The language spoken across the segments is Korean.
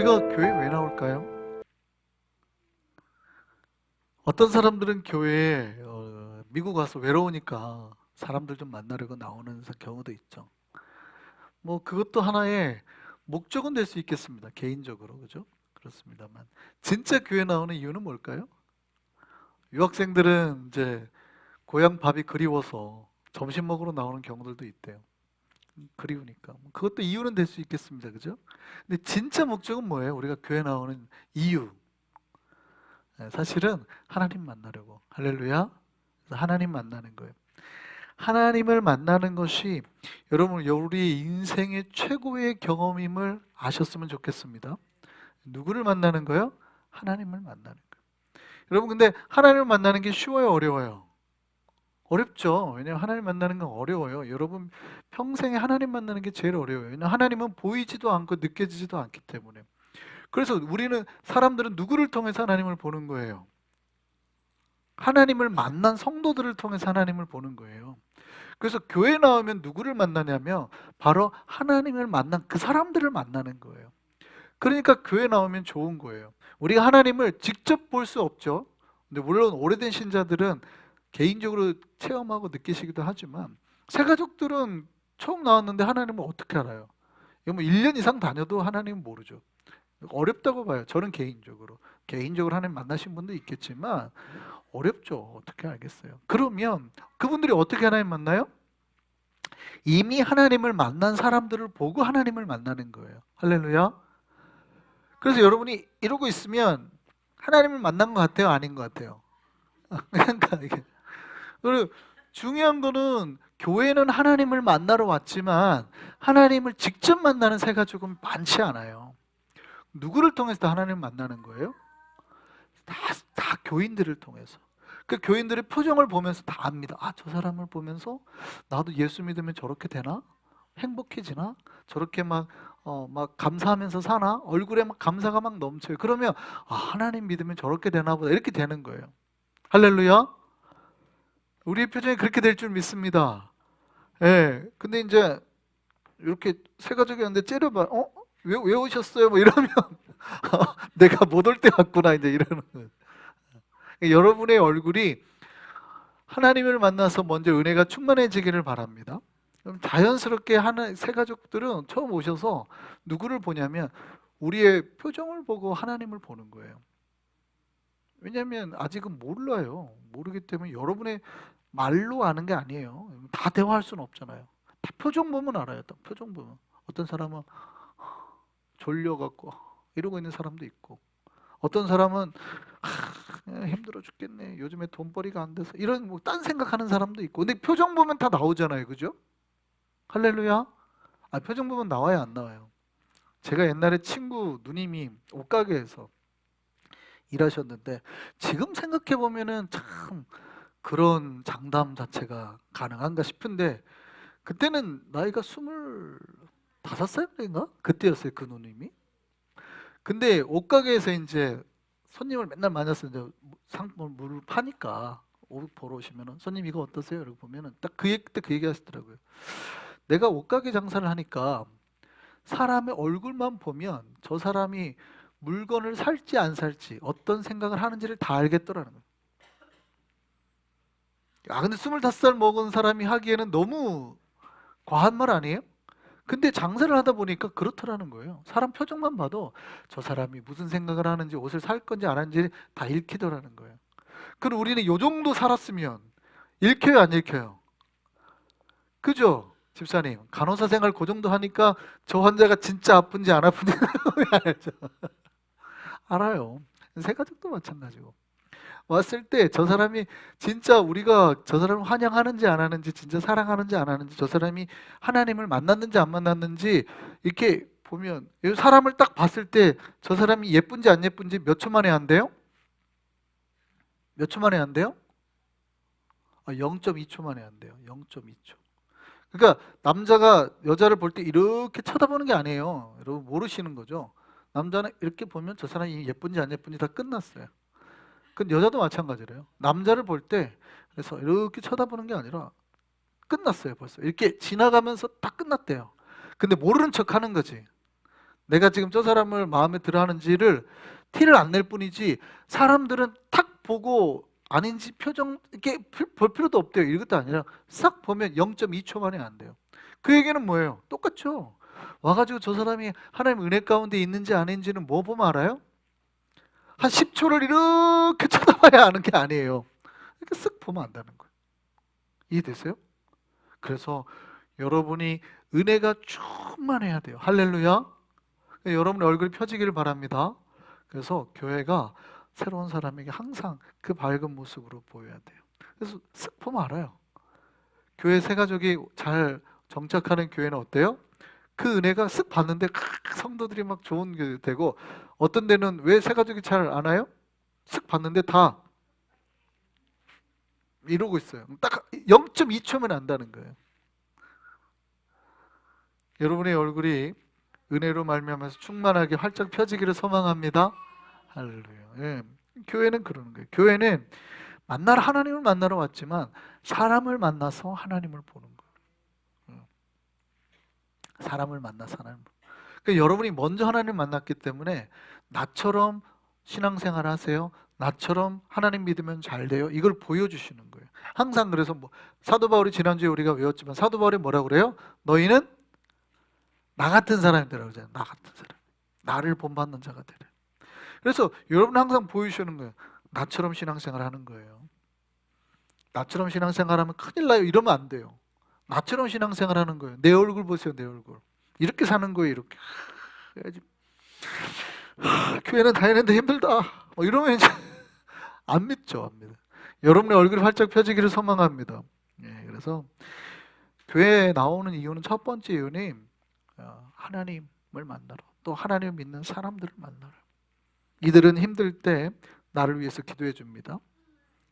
우리가 교회 왜 나올까요? 어떤 사람들은 교회에 미국 와서 외로우니까 사람들 좀 만나려고 나오는 경우도 있죠. 뭐 그것도 하나의 목적은 될 수 있겠습니다. 개인적으로 그죠? 그렇습니다만 진짜 교회 나오는 이유는 뭘까요? 유학생들은 이제 고향 밥이 그리워서 점심 먹으러 나오는 경우들도 있대요. 그리우니까 그것도 이유는 될 수 있겠습니다. 그죠? 근데 진짜 목적은 뭐예요? 우리가 교회 나오는 이유, 사실은 하나님 만나려고. 할렐루야. 그래서 하나님 만나는 거예요. 하나님을 만나는 것이 여러분 우리 인생의 최고의 경험임을 아셨으면 좋겠습니다. 누구를 만나는 거예요? 하나님을 만나는 거예요. 여러분 근데 하나님을 만나는 게 쉬워요, 어려워요? 어렵죠. 왜냐하면 하나님 만나는 건 어려워요. 여러분 평생에 하나님 만나는 게 제일 어려워요. 왜냐하면 하나님은 보이지도 않고 느껴지지도 않기 때문에. 그래서 사람들은 누구를 통해서 하나님을 보는 거예요? 하나님을 만난 성도들을 통해서 하나님을 보는 거예요. 그래서 교회 나오면 누구를 만나냐면 바로 하나님을 만난 그 사람들을 만나는 거예요. 그러니까 교회 나오면 좋은 거예요. 우리가 하나님을 직접 볼 수 없죠. 근데 물론 오래된 신자들은 개인적으로 체험하고 느끼시기도 하지만 새가족들은 처음 나왔는데 하나님을 어떻게 알아요? 이거 뭐 1년 이상 다녀도 하나님은 모르죠. 어렵다고 봐요. 저는 개인적으로 하나님 만나신 분도 있겠지만 어렵죠. 어떻게 알겠어요? 그러면 그분들이 어떻게 하나님 만나요? 이미 하나님을 만난 사람들을 보고 하나님을 만나는 거예요. 할렐루야. 그래서 여러분이 이러고 있으면 하나님을 만난 것 같아요? 아닌 것 같아요? 그러니까 이게 그리고 중요한 거는 교회는 하나님을 만나러 왔지만 하나님을 직접 만나는 새가 조금 많지 않아요. 누구를 통해서 하나님을 만나는 거예요? 다 교인들을 통해서. 그 교인들의 표정을 보면서 다 압니다. 아, 저 사람을 보면서 나도 예수 믿으면 저렇게 되나? 행복해지나? 저렇게 막 감사하면서 사나? 얼굴에 막 감사가 막 넘쳐요. 그러면 아, 하나님 믿으면 저렇게 되나 보다. 이렇게 되는 거예요. 할렐루야. 우리의 표정이 그렇게 될 줄 믿습니다. 예. 근데 이제 이렇게 세 가족이었는데 째려봐. 왜 오셨어요? 뭐 이러면 내가 못 올 때 왔구나 이제 이러는 거예요. 여러분의 얼굴이 하나님을 만나서 먼저 은혜가 충만해지기를 바랍니다. 그럼 자연스럽게 새 가족들은 처음 오셔서 누구를 보냐면 우리의 표정을 보고 하나님을 보는 거예요. 왜냐하면 아직은 몰라요. 모르기 때문에 여러분의 말로 아는 게 아니에요. 다 대화할 수는 없잖아요. 다 표정 보면 알아요. 딱 표정 보면. 어떤 사람은 졸려갖고 이러고 있는 사람도 있고, 어떤 사람은 힘들어 죽겠네. 요즘에 돈벌이가 안 돼서 이런 뭐 딴 생각하는 사람도 있고. 근데 표정 보면 다 나오잖아요, 그죠? 할렐루야. 아, 표정 보면 나와요, 안 나와요? 제가 옛날에 친구 누님이 옷가게에서 일하셨는데 지금 생각해 보면은 참 그런 장담 자체가 가능한가 싶은데 그때는 나이가 25살인가? 그때였어요, 그 누님이. 근데 옷가게에서 이제 손님을 맨날 만났어요. 이제 상품을 물을 파니까 옷 보러 오시면은 손님 이거 어떠세요? 이러고 보면은 딱 그때 그 얘기 하시더라고요. 내가 옷가게 장사를 하니까 사람의 얼굴만 보면 저 사람이 물건을 살지 안 살지 어떤 생각을 하는지를 다 알겠더라는 거예요. 아 근데 25살 먹은 사람이 하기에는 너무 과한 말 아니에요? 근데 장사를 하다 보니까 그렇더라는 거예요. 사람 표정만 봐도 저 사람이 무슨 생각을 하는지 옷을 살 건지 안 하는지 다 읽히더라는 거예요. 그럼 우리는 요 정도 살았으면 읽혀요, 안 읽혀요? 그죠? 집사님, 간호사 생활 그 정도 하니까 저 환자가 진짜 아픈지 안 아픈지 알죠? 알아요. 새가족도 마찬가지고. 왔을 때 저 사람이 진짜 우리가 저 사람을 환영하는지 안 하는지, 진짜 사랑하는지 안 하는지, 저 사람이 하나님을 만났는지 안 만났는지 이렇게 보면 이 사람을 딱 봤을 때 저 사람이 예쁜지 안 예쁜지 몇 초 만에 안돼요? 몇 초 만에 안돼요? 0.2초 만에 안돼요. 0.2초. 그러니까 남자가 여자를 볼 때 이렇게 쳐다보는 게 아니에요. 여러분 모르시는 거죠. 남자는 이렇게 보면 저 사람이 예쁜지 안 예쁜지 다 끝났어요. 근데 여자도 마찬가지래요. 남자를 볼 때 그래서 이렇게 쳐다보는 게 아니라 끝났어요 벌써. 이렇게 지나가면서 다 끝났대요. 근데 모르는 척 하는 거지. 내가 지금 저 사람을 마음에 들어 하는지를 티를 안 낼 뿐이지, 사람들은 탁 보고 아닌지 표정 이렇게 볼 필요도 없대요. 이것도 아니라 싹 보면 0.2초 만에 안 돼요. 그 얘기는 뭐예요? 똑같죠. 와가지고 저 사람이 하나님 은혜 가운데 있는지 아닌지는 뭐 보면 알아요? 한 10초를 이렇게 쳐다봐야 아는 게 아니에요. 이렇게 쓱 보면 안다는 거예요. 이해되세요? 그래서 여러분이 은혜가 충만해야 돼요. 할렐루야. 여러분의 얼굴이 펴지기를 바랍니다. 그래서 교회가 새로운 사람에게 항상 그 밝은 모습으로 보여야 돼요. 그래서 쓱 보면 알아요. 교회 새 가족이 잘 정착하는 교회는 어때요? 그 은혜가 쓱 봤는데 성도들이 막 좋은 게 되고, 어떤 데는 왜 새 가족이 잘 안 와요? 쓱 봤는데 다 이러고 있어요. 딱 0.2초면 안다는 거예요. 여러분의 얼굴이 은혜로 말미암아서 충만하게 활짝 펴지기를 소망합니다. 할렐루야. 예. 교회는 그러는 거예요. 교회는 하나님을 만나러 왔지만 사람을 만나서 하나님을 보는 거예요. 사람을 만나서 하나님을. 그러니까 여러분이 먼저 하나님을 만났기 때문에 나처럼 신앙생활 하세요. 나처럼 하나님 믿으면 잘 돼요. 이걸 보여주시는 거예요. 항상. 그래서 사도 바울이 지난주에 우리가 외웠지만, 사도 바울이 뭐라고 그래요? 너희는 나 같은 사람이더라고요. 나 같은 사람. 나를 본받는 자가 되래. 그래서 여러분 항상 보여주시는 거예요. 나처럼 신앙생활 하는 거예요. 나처럼 신앙생활 하면 큰일 나요. 이러면 안 돼요. 나처럼 신앙생활 하는 거예요. 내 얼굴 보세요. 내 얼굴. 이렇게 사는 거예요. 이렇게. 해야지. 교회는 다니는데 힘들다. 이러면 이제 안 믿죠. 안 믿어요. 여러분의 얼굴이 활짝 펴지기를 소망합니다. 예, 그래서 교회에 나오는 이유는, 첫 번째 이유는 하나님을 만나러, 또 하나님을 믿는 사람들을 만나러. 이들은 힘들 때 나를 위해서 기도해 줍니다.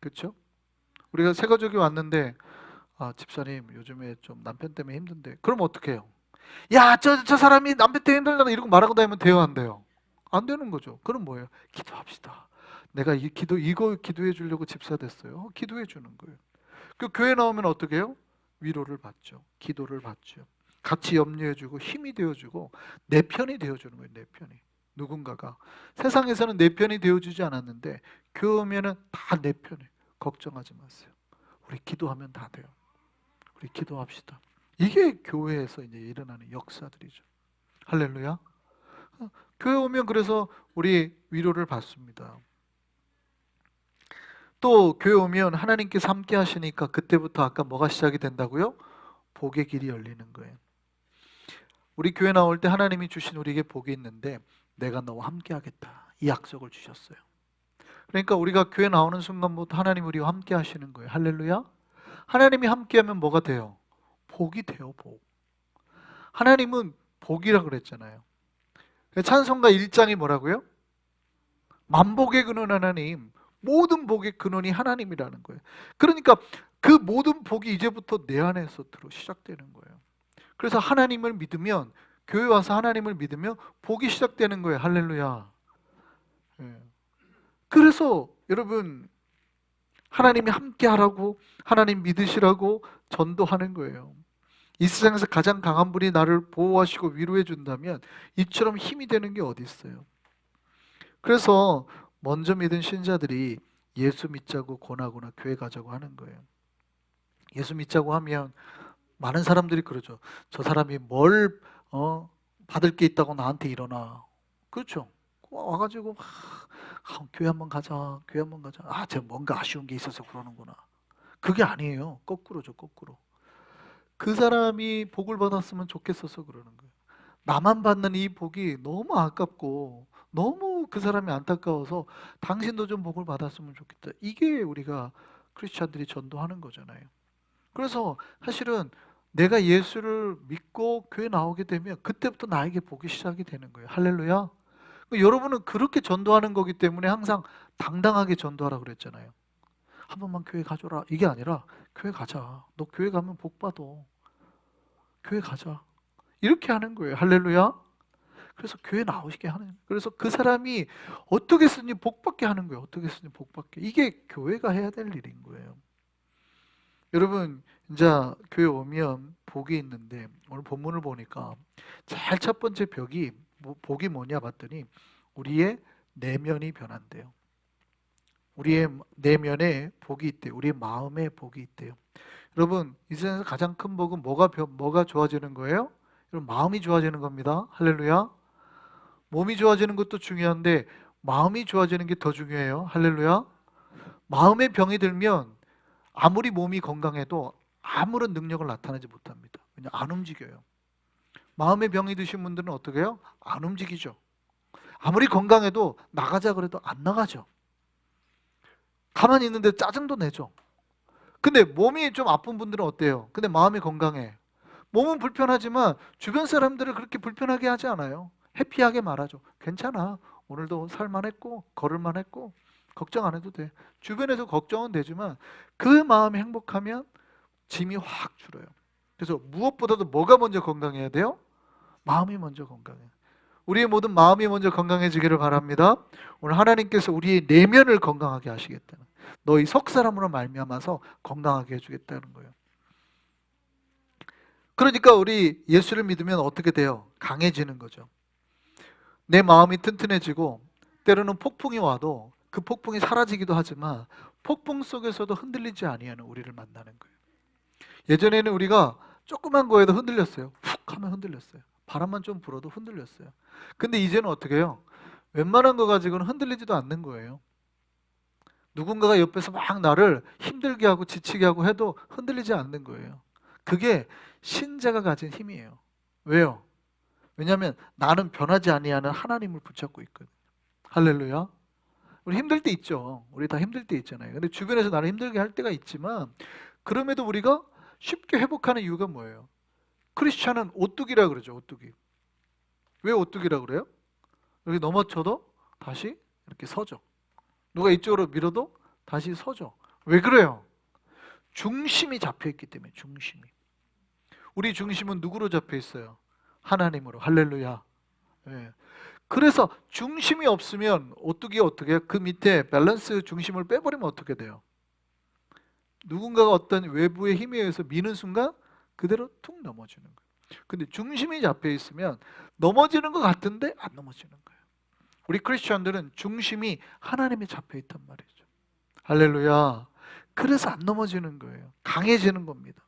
그렇죠? 우리가 새 가족이 왔는데, 집사님 요즘에 좀 남편 때문에 힘든데, 그럼 어떻게 해요? 야, 저 사람이 남편 때문에 힘들다 이러고 말하고 다니면 돼요, 안 돼요? 안 되는 거죠. 그럼 뭐예요? 기도합시다. 내가 이거 기도해 주려고 집사 됐어요. 기도해 주는 거예요. 그 교회 나오면 어떻게 해요? 위로를 받죠. 기도를 받죠. 같이 염려해 주고 힘이 되어 주고 내 편이 되어 주는 거예요. 내 편이. 누군가가 세상에서는 내 편이 되어 주지 않았는데 교회 오면은 다 내 편이에요. 걱정하지 마세요. 우리 기도하면 다 돼요. 우리 기도합시다. 이게 교회에서 이제 일어나는 역사들이죠. 할렐루야. 교회 오면 그래서 우리 위로를 받습니다. 또 교회 오면 하나님께서 함께 하시니까 그때부터 아까 뭐가 시작이 된다고요? 복의 길이 열리는 거예요. 우리 교회 나올 때 하나님이 주신 우리에게 복이 있는데, 내가 너와 함께 하겠다, 이 약속을 주셨어요. 그러니까 우리가 교회 나오는 순간부터 하나님 우리와 함께 하시는 거예요. 할렐루야. 하나님이 함께하면 뭐가 돼요? 복이 돼요. 복. 하나님은 복이라 그랬잖아요. 찬송가 1장이 뭐라고요? 만복의 근원 하나님, 모든 복의 근원이 하나님이라는 거예요. 그러니까 그 모든 복이 이제부터 내 안에서 시작되는 거예요. 그래서 하나님을 믿으면, 교회 와서 하나님을 믿으면 복이 시작되는 거예요. 할렐루야. 예. 그래서 여러분, 하나님이 함께 하라고, 하나님 믿으시라고 전도하는 거예요. 이 세상에서 가장 강한 분이 나를 보호하시고 위로해 준다면 이처럼 힘이 되는 게 어디 있어요? 그래서 먼저 믿은 신자들이 예수 믿자고 권하거나 교회 가자고 하는 거예요. 예수 믿자고 하면 많은 사람들이 그러죠. 저 사람이 뭘 받을 게 있다고 나한테 이러나. 그렇죠. 와가지고 교회 한번 가자, 교회 한번 가자. 제가 뭔가 아쉬운 게 있어서 그러는구나. 그게 아니에요. 거꾸로죠, 거꾸로. 그 사람이 복을 받았으면 좋겠어서 그러는 거예요. 나만 받는 이 복이 너무 아깝고 너무 그 사람이 안타까워서 당신도 좀 복을 받았으면 좋겠다. 이게 우리가 크리스찬들이 전도하는 거잖아요. 그래서 사실은 내가 예수를 믿고 교회 나오게 되면 그때부터 나에게 복이 시작이 되는 거예요. 할렐루야. 여러분은 그렇게 전도하는 거기 때문에 항상 당당하게 전도하라 그랬잖아요. 한 번만 교회 가줘라, 이게 아니라 교회 가자. 너 교회 가면 복 받아. 교회 가자. 이렇게 하는 거예요. 할렐루야. 그래서 교회 나오시게 하는. 그래서 그 사람이 어떻게 쓰니 복 받게 하는 거예요. 어떻게 쓰니 복 받게. 이게 교회가 해야 될 일인 거예요. 여러분, 이제 교회 오면 복이 있는데 오늘 본문을 보니까 제일 첫 번째 벽이 복이 뭐냐 봤더니 우리의 내면이 변한대요. 우리의 내면에 복이 있대요. 우리의 마음에 복이 있대요. 여러분, 이 세상에서 가장 큰 복은 뭐가 좋아지는 거예요? 여러분, 마음이 좋아지는 겁니다. 할렐루야. 몸이 좋아지는 것도 중요한데 마음이 좋아지는 게 더 중요해요. 할렐루야. 마음의 병이 들면 아무리 몸이 건강해도 아무런 능력을 나타내지 못합니다. 왜냐, 안 움직여요. 마음의 병이 드신 분들은 어떻게 해요? 안 움직이죠. 아무리 건강해도 나가자 그래도 안 나가죠. 가만히 있는데 짜증도 내죠. 근데 몸이 좀 아픈 분들은 어때요? 근데 마음이 건강해. 몸은 불편하지만 주변 사람들을 그렇게 불편하게 하지 않아요. 해피하게 말하죠. 괜찮아. 오늘도 살만했고 걸을만했고 걱정 안 해도 돼. 주변에서 걱정은 되지만 그 마음이 행복하면 짐이 확 줄어요. 그래서 무엇보다도 뭐가 먼저 건강해야 돼요? 마음이 먼저 건강해요. 우리의 모든 마음이 먼저 건강해지기를 바랍니다. 오늘 하나님께서 우리의 내면을 건강하게 하시겠다는, 너희 석 사람으로 말미암아서 건강하게 해주겠다는 거예요. 그러니까 우리 예수를 믿으면 어떻게 돼요? 강해지는 거죠. 내 마음이 튼튼해지고 때로는 폭풍이 와도 그 폭풍이 사라지기도 하지만 폭풍 속에서도 흔들리지 아니하는 우리를 만나는 거예요. 예전에는 우리가 조그만 거에도 흔들렸어요. 훅 하면 흔들렸어요. 바람만 좀 불어도 흔들렸어요. 근데 이제는 어떻게 해요? 웬만한 거 가지고는 흔들리지도 않는 거예요. 누군가가 옆에서 막 나를 힘들게 하고 지치게 하고 해도 흔들리지 않는 거예요. 그게 신자가 가진 힘이에요. 왜요? 왜냐하면 나는 변하지 아니하는 하나님을 붙잡고 있거든요. 할렐루야. 우리 힘들 때 있죠. 우리 다 힘들 때 있잖아요. 근데 주변에서 나를 힘들게 할 때가 있지만 그럼에도 우리가 쉽게 회복하는 이유가 뭐예요? 크리스찬은 오뚜기라 그러죠. 오뚜기. 왜 오뚜기라 그래요? 여기 넘어져도 다시 이렇게 서죠. 누가 이쪽으로 밀어도 다시 서죠. 왜 그래요? 중심이 잡혀 있기 때문에. 중심이. 우리 중심은 누구로 잡혀 있어요? 하나님으로. 할렐루야. 예. 그래서 중심이 없으면 오뚜기가 어떻게 해요? 그 밑에 밸런스 중심을 빼버리면 어떻게 돼요? 누군가가 어떤 외부의 힘에 의해서 미는 순간 그대로 툭 넘어지는 거예요. 근데 중심이 잡혀 있으면 넘어지는 것 같은데 안 넘어지는 거예요. 우리 크리스천들은 중심이 하나님에 잡혀 있단 말이죠. 할렐루야. 그래서 안 넘어지는 거예요. 강해지는 겁니다.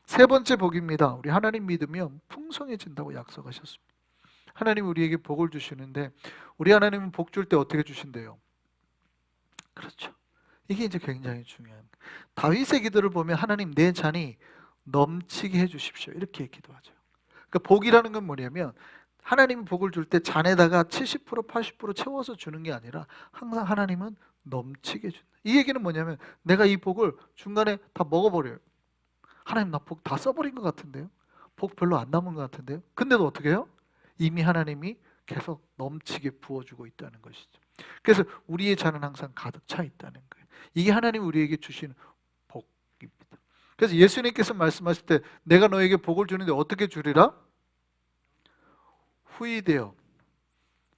세 번째 복입니다. 우리 하나님 믿으면 풍성해진다고 약속하셨습니다. 하나님 우리에게 복을 주시는데 우리 하나님은 복 줄 때 어떻게 주신대요? 그렇죠. 이게 이제 굉장히 중요한 거예요. 다윗의 기도를 보면 하나님 내 잔이 넘치게 해주십시오. 이렇게 기도하죠. 그러니까 복이라는 건 뭐냐면 하나님이 복을 줄 때 잔에다가 70% 80% 채워서 주는 게 아니라 항상 하나님은 넘치게 준다. 이 얘기는 뭐냐면 내가 이 복을 중간에 다 먹어버려요. 하나님 나 복 다 써버린 것 같은데요? 복 별로 안 남은 것 같은데요? 근데도 어떻게 해요? 이미 하나님이 계속 넘치게 부어주고 있다는 것이죠. 그래서 우리의 잔은 항상 가득 차 있다는 거예요. 이게 하나님 우리에게 주시는 복입니다. 그래서 예수님께서 말씀하실 때 내가 너에게 복을 주는데 어떻게 주리라? 후히되어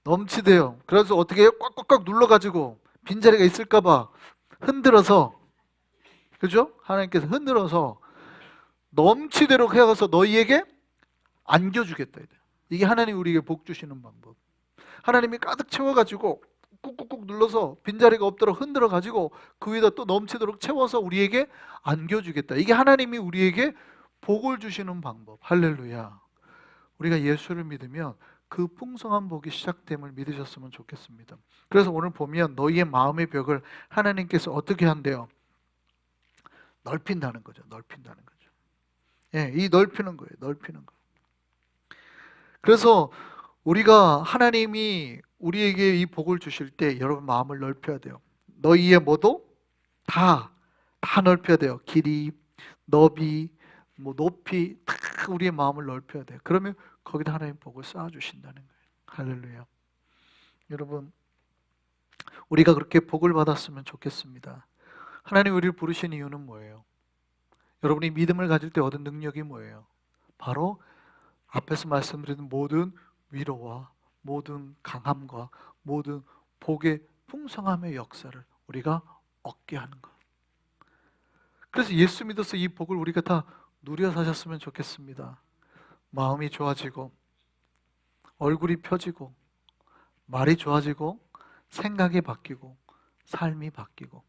넘치되어. 그래서 어떻게 해요? 꽉꽉꽉 눌러가지고 빈자리가 있을까봐 흔들어서, 그죠? 하나님께서 흔들어서 넘치도록 해서 너희에게 안겨주겠다. 이게 하나님 우리에게 복 주시는 방법. 하나님이 가득 채워가지고 꾹꾹꾹 눌러서 빈자리가 없도록 흔들어가지고 그 위에다 또 넘치도록 채워서 우리에게 안겨주겠다. 이게 하나님이 우리에게 복을 주시는 방법. 할렐루야. 우리가 예수를 믿으면 그 풍성한 복이 시작됨을 믿으셨으면 좋겠습니다. 그래서 오늘 보면 너희의 마음의 벽을 하나님께서 어떻게 한대요? 넓힌다는 거죠. 넓힌다는 거죠. 예, 이 넓히는 거예요. 넓히는 거. 그래서 우리가 하나님이 우리에게 이 복을 주실 때 여러분 마음을 넓혀야 돼요. 너희의 뭐도 다 넓혀야 돼요. 길이, 너비, 뭐 높이 다 우리의 마음을 넓혀야 돼요. 그러면 거기다 하나님 복을 쌓아 주신다는 거예요. 할렐루야. 여러분 우리가 그렇게 복을 받았으면 좋겠습니다. 하나님 우리를 부르신 이유는 뭐예요? 여러분이 믿음을 가질 때 얻은 능력이 뭐예요? 바로 앞에서 말씀드린 모든 위로와 모든 강함과 모든 복의 풍성함의 역사를 우리가 얻게 하는 것. 그래서 예수 믿어서 이 복을 우리가 다 누려 사셨으면 좋겠습니다. 마음이 좋아지고 얼굴이 펴지고 말이 좋아지고 생각이 바뀌고 삶이 바뀌고.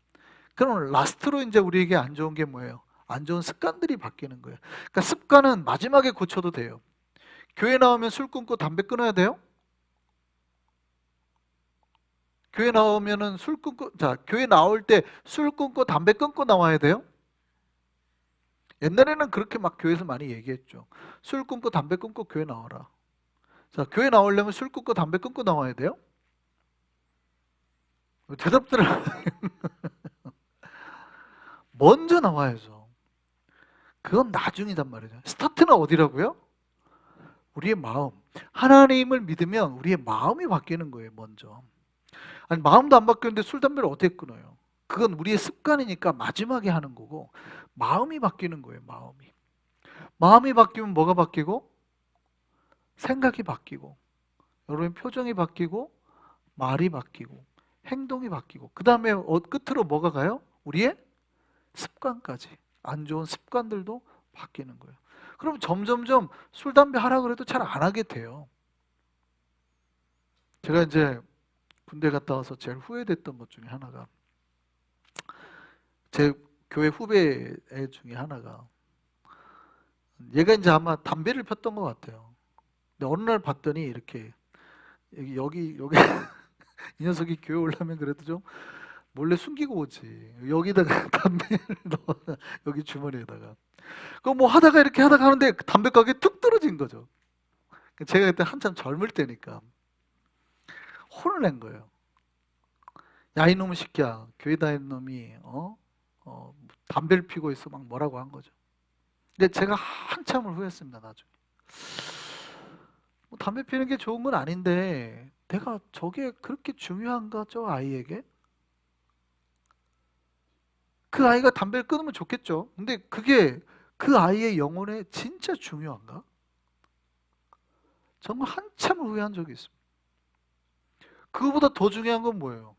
그럼 라스트로 이제 우리에게 안 좋은 게 뭐예요? 안 좋은 습관들이 바뀌는 거예요. 그러니까 습관은 마지막에 고쳐도 돼요. 교회 나오면 술 끊고 담배 끊어야 돼요? 교회 나오면은 술 끊고, 자, 교회 나올 때 술 끊고 담배 끊고 나와야 돼요? 옛날에는 그렇게 막 교회에서 많이 얘기했죠. 술 끊고 담배 끊고 교회 나와라. 자, 교회 나오려면 술 끊고 담배 끊고 나와야 돼요? 대답들을 먼저 나와야죠. 그건 나중이단 말이죠. 스타트는 어디라고요? 우리의 마음. 하나님을 믿으면 우리의 마음이 바뀌는 거예요, 먼저. 아니, 마음도 안 바뀌는데 술, 담배를 어떻게 끊어요? 그건 우리의 습관이니까 마지막에 하는 거고, 마음이 바뀌는 거예요, 마음이. 마음이 바뀌면 뭐가 바뀌고? 생각이 바뀌고, 여러분 표정이 바뀌고, 말이 바뀌고, 행동이 바뀌고, 그 다음에 끝으로 뭐가 가요? 우리의 습관까지. 안 좋은 습관들도 바뀌는 거예요. 그럼 점점점 술, 담배 하라 그래도 잘 안 하게 돼요. 제가 이제 군대 갔다 와서 제일 후회됐던 것 중에 하나가, 제 교회 후배 애 중에 하나가, 얘가 이제 아마 담배를 폈던 것 같아요. 근데 어느 날 봤더니 이렇게 여기 이 녀석이 교회 오려면 그래도 좀 몰래 숨기고 오지. 여기다가 담배를 넣어, 여기 주머니에다가. 그 뭐 하다가 이렇게 하다가 하는데 담배 가게 툭 떨어진 거죠. 제가 그때 한참 젊을 때니까 혼을 낸 거예요. 야, 이놈의 새끼야, 교회 다니는 놈이 담배를 피고 있어, 막 뭐라고 한 거죠. 근데 제가 한참을 후회했습니다. 나중에 뭐 담배 피는 게 좋은 건 아닌데 내가 저게 그렇게 중요한가, 저 아이에게? 그 아이가 담배를 끊으면 좋겠죠. 근데 그게 그 아이의 영혼에 진짜 중요한가? 정말 한참을 후회한 적이 있습니다. 그거보다 더 중요한 건 뭐예요?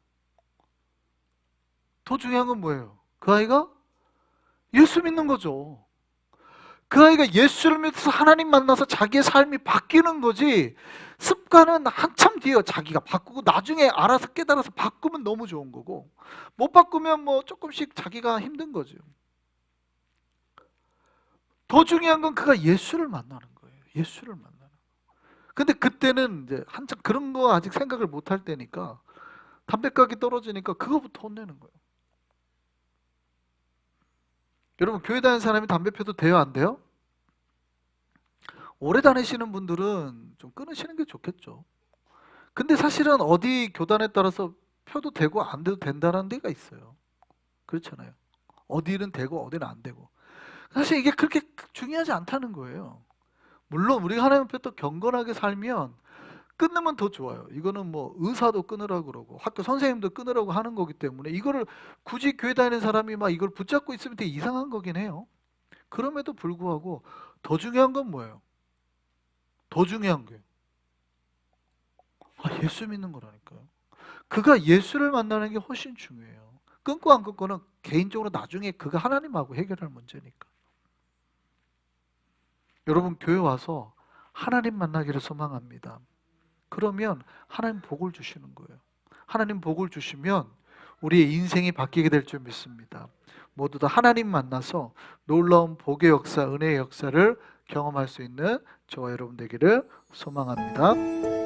더 중요한 건 뭐예요? 그 아이가 예수 믿는 거죠. 그 아이가 예수를 믿어서 하나님 만나서 자기의 삶이 바뀌는 거지, 습관은 한참 뒤에 자기가 바꾸고 나중에 알아서 깨달아서 바꾸면 너무 좋은 거고, 못 바꾸면 뭐 조금씩 자기가 힘든 거죠. 더 중요한 건 그가 예수를 만나는 거예요. 예수를 만나는 거예요. 근데 그때는 이제 한참 그런 거 아직 생각을 못 할 때니까 담배값이 떨어지니까 그거부터 혼내는 거예요. 여러분, 교회 다니는 사람이 담배 펴도 돼요, 안 돼요? 오래 다니시는 분들은 좀 끊으시는 게 좋겠죠. 근데 사실은 어디 교단에 따라서 펴도 되고 안 돼도 된다는 데가 있어요. 그렇잖아요. 어디는 되고 어디는 안 되고. 사실 이게 그렇게 중요하지 않다는 거예요. 물론 우리가 하나님 앞에 또 경건하게 살면 끊으면 더 좋아요. 이거는 뭐 의사도 끊으라고 그러고 학교 선생님도 끊으라고 하는 거기 때문에 이거를 굳이 교회 다니는 사람이 막 이걸 붙잡고 있으면 되게 이상한 거긴 해요. 그럼에도 불구하고 더 중요한 건 뭐예요? 더 중요한 게 예수 믿는 거라니까요. 그가 예수를 만나는 게 훨씬 중요해요. 끊고 안 끊고는 개인적으로 나중에 그가 하나님하고 해결할 문제니까. 여러분, 교회 와서 하나님 만나기를 소망합니다. 그러면 하나님 복을 주시는 거예요. 하나님 복을 주시면 우리의 인생이 바뀌게 될 줄 믿습니다. 모두 다 하나님 만나서 놀라운 복의 역사, 은혜의 역사를 경험할 수 있는 저와 여러분 되기를 소망합니다.